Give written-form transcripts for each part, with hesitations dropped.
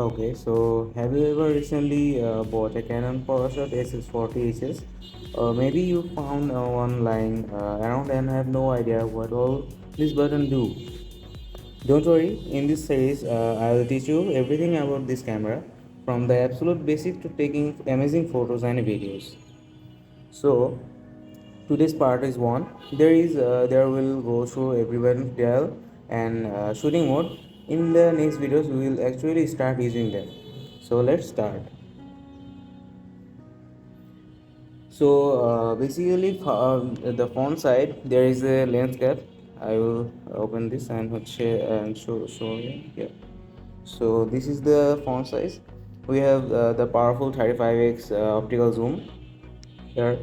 Okay, so have you ever recently bought a Canon Powershot SX40 HS? Or maybe you found one lying around and have no idea what all this button do. Don't worry, in this series I will teach you everything about this camera, from the absolute basic to taking amazing photos and videos. So today's part is one. There will go through everyone dial and shooting mode. In the next videos we will actually start using them. So let's start. So the front side there is a lens cap. I will open this and show you. Yeah. So this is the font size. We have the powerful 35x optical zoom here,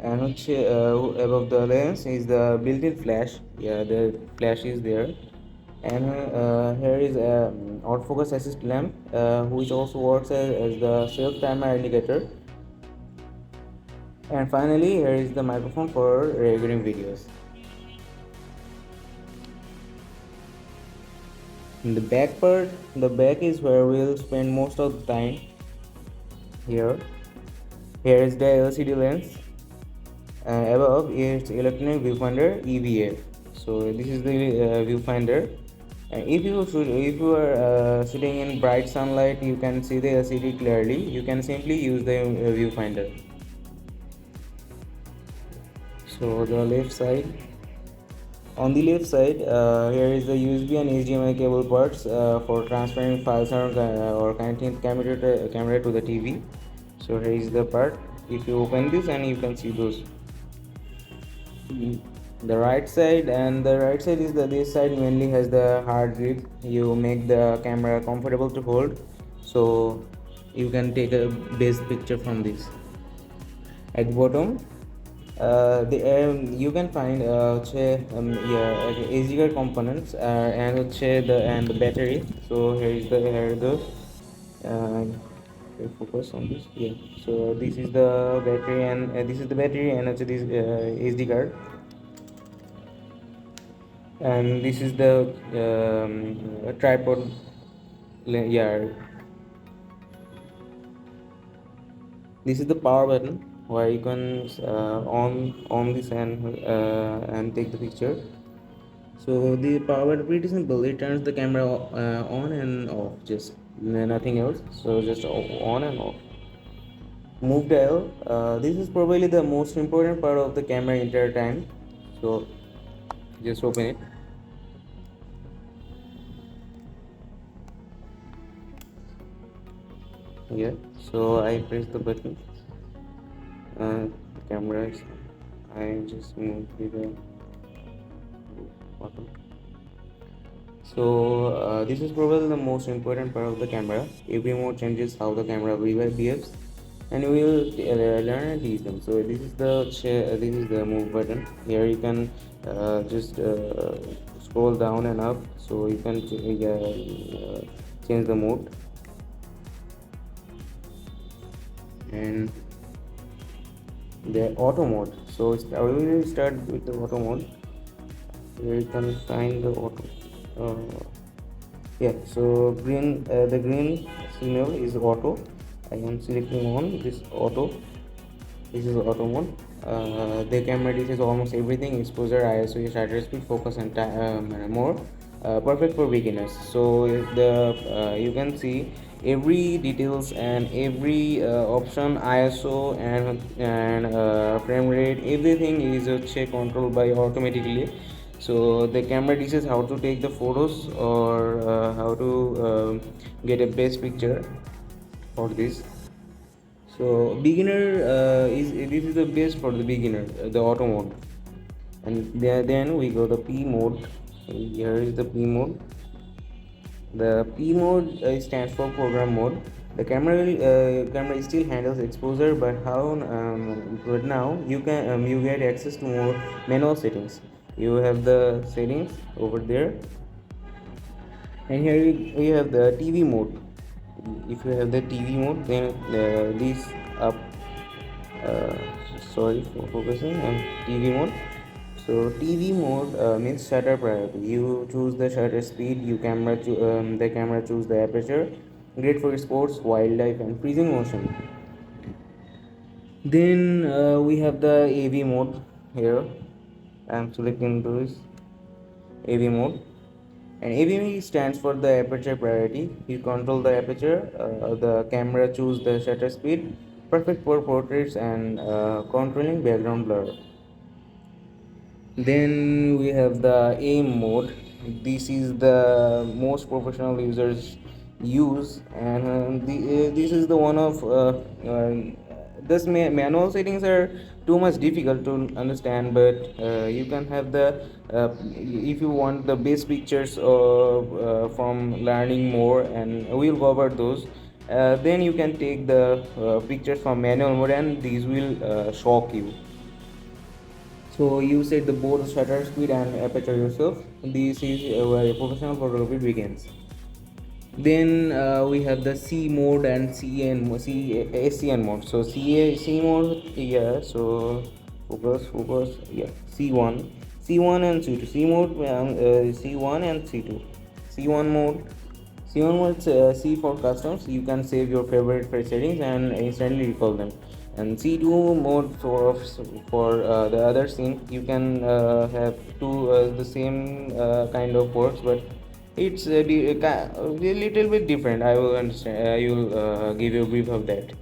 and above the lens is the built-in flash. Yeah, the flash is there, and here is a autofocus assist lamp, which also works as the self timer indicator. And finally, here is the microphone for recording videos. In the back part, the back is where we'll spend most of the time. Here is the LCD lens. Above is electronic viewfinder EVF. So this is the viewfinder. If you are sitting in bright sunlight, you can see the LCD clearly. You can simply use the viewfinder. So the left side. On the left side, here is the USB and HDMI cable ports for transferring files or connecting camera to the TV. So here is the part. If you open this, and you can see those. The right side, and the right side is this side mainly has the hard grip. You make the camera comfortable to hold, so you can take a best picture from this. At the bottom, you can find easier components and the battery. So here the uh, focus on this. Yeah, so this is the battery, and this is the battery, and also this SD card, and this is the tripod. Yeah, this is the power button where you can on this and take the picture. So the power button pretty simple. It turns the camera on and off, just nothing else. So just on and off. Move dial. This is probably the most important part of the camera entire time. So just open it. Yeah. So I press the button. Camera is. I just move to the bottom. So this is probably the most important part of the camera. Every mode changes how the camera behaves, and we will learn and teach them. So this is the move button. Here you can just scroll down and up, so you can change the mode. And the auto mode. So we will start with the auto mode. Here you can find the auto. Yeah, so the green signal is auto. I am selecting on this auto. This is auto mode. The camera details almost everything: exposure, ISO, shutter speed, focus, and more. Perfect for beginners. So you can see every details and every option, ISO and frame rate, everything is controlled by automatically. So the camera decides how to take the photos or how to get a best picture for this. So beginner this is the best for the beginner, the auto mode. And then we go the P mode. Here is the P mode. The P mode stands for program mode. The camera still handles exposure, but but now you get access to more manual settings. You have the settings over there, and here you have the TV mode. If you have the TV mode, then this up. Uh, Sorry for focusing on TV mode. So TV mode means shutter priority. You choose the shutter speed. The camera choose the aperture. great for sports, wildlife, and freezing motion. Then we have the AV mode here. I'm selecting this AV mode, and AV stands for the aperture priority. You control the aperture, the camera choose the shutter speed, perfect for portraits, and controlling background blur. Then we have the aim mode. This is the most professional users use, and this is the one of this manual settings are too much difficult to understand, but you can have the if you want the best pictures from learning more, and we'll cover those. Then you can take the pictures from manual mode, and these will shock you. So you set the both shutter speed and aperture yourself. This is where professional photography begins. Then we have the C mode and SCN mode. So C mode, yeah. So focus, yeah. C1 and C2. C mode, C1 and C2. C1 mode. C1 mode, C for customs. You can save your favorite settings and instantly recall them. And C2 mode for the other scene. You can have two the same kind of works, but it's a little bit different. I will understand. I will give you a brief of that.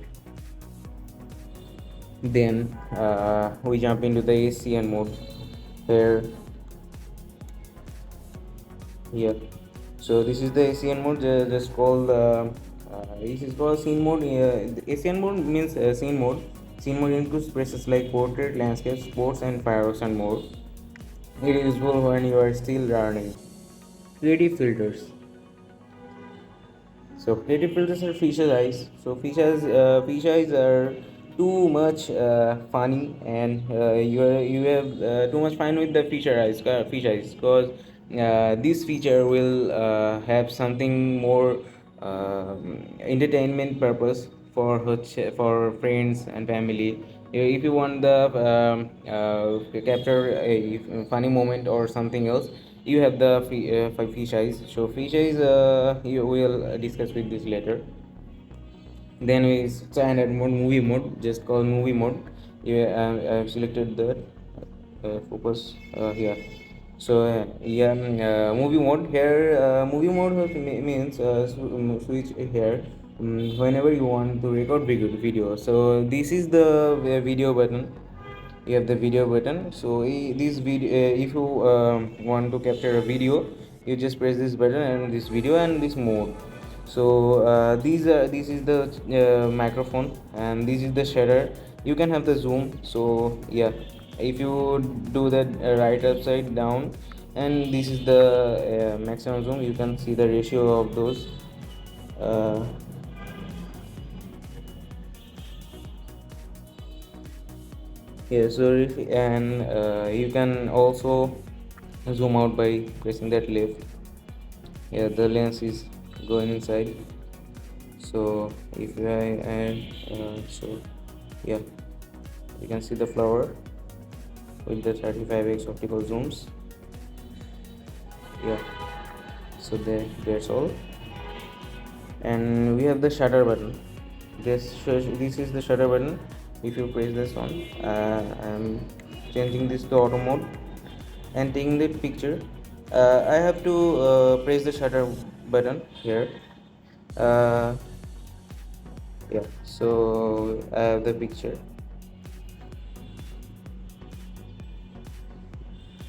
Then we jump into the ACN mode here. Here. So this is the ACN mode. Just called this is called scene mode. The ACN mode means scene mode. Scene mode includes places like portrait, landscape, sports, and fireworks and more. It is useful when you are still learning. Creative filters. So creative filters are fishes eyes. So fish eyes are too much funny, and you have too much fun with the fish eyes, because this feature will have something more entertainment purpose for friends and family. If you want the capture a funny moment or something else, you have the fish eyes. So fish eyes you will discuss with this later. Then we standard mode, movie mode, just called movie mode. I've selected the focus here. So movie mode here. Movie mode means switch here whenever you want to record video. So this is the video button. You have the video button. So this video, if you want to capture a video, you just press this button and this video and this mode. So this is the microphone, and this is the shutter. You can have the zoom. So yeah, if you do that right upside down, and this is the maximum zoom, you can see the ratio of those. uh, yeah, so and you can also zoom out by pressing that left. Yeah, the lens is going inside. So if I add so yeah, you can see the flower with the 35x optical zooms. Yeah, so that's all. And we have the shutter button. This is the shutter button. If you press this one, I'm changing this to auto mode and taking the picture. I have to press the shutter button here. uh, yeah, so I have the picture,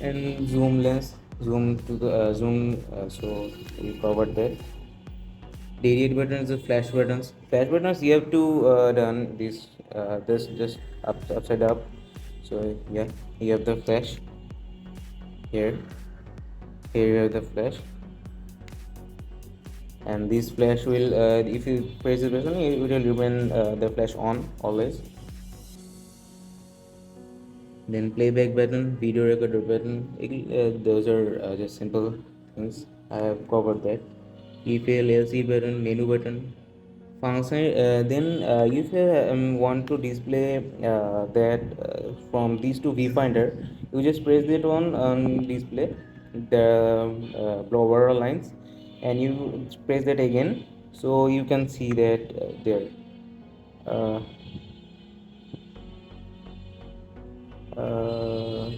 and zoom lens, zoom to the so we covered that. The idiot buttons, the flash buttons you have to done this just upside up. So yeah, you have the flash here. Here you have the flash, and this flash will if you press this button, it will remain the flash on always. Then playback button, video recorder button, those are just simple things. I have covered that. Efail LC button, menu button, function. Then if you want to display that from these two viewfinder, you just press that on display the overall lines, and you press that again, So you can see that there. Uh, uh,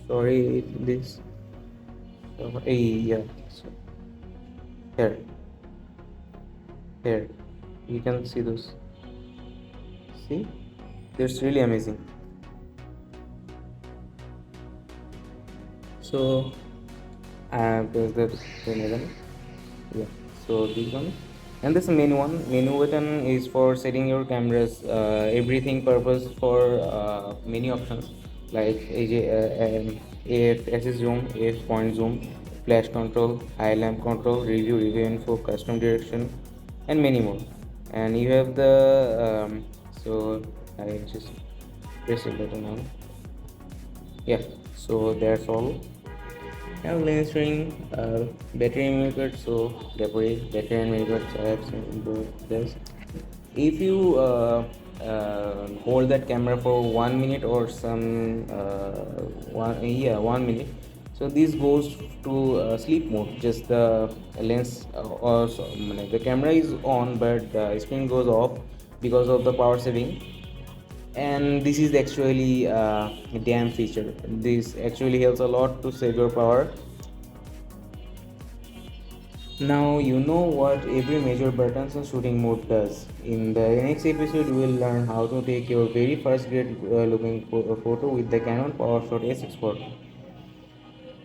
Sorry, this. Yeah. So here, here, you can see those. See, that's really amazing. So I have pressed the menu button. Yeah. So this one, and this menu one. Menu button is for setting your camera's everything purpose for many options like AF SS zoom, AF point zoom, flash control, high lamp control, review info, custom direction, and many more. And you have the so I just press the button now. Yeah. So that's all. Have lens ring, battery method. So battery and method. I have seen this. If you hold that camera for 1 minute or some 1 minute, so this goes to sleep mode. Just the lens or so, the camera is on, but the screen goes off because of the power saving. And this is actually a damn feature. This actually helps a lot to save your power. Now you know what every major buttons on shooting mode does. In the next episode, we will learn how to take your very first great looking photo with the Canon Powershot S40.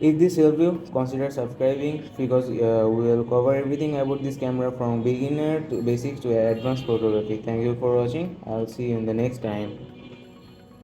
If this helped you, consider subscribing because we will cover everything about this camera from beginner to basics to advanced photography. Thank you for watching. I'll see you in the next time.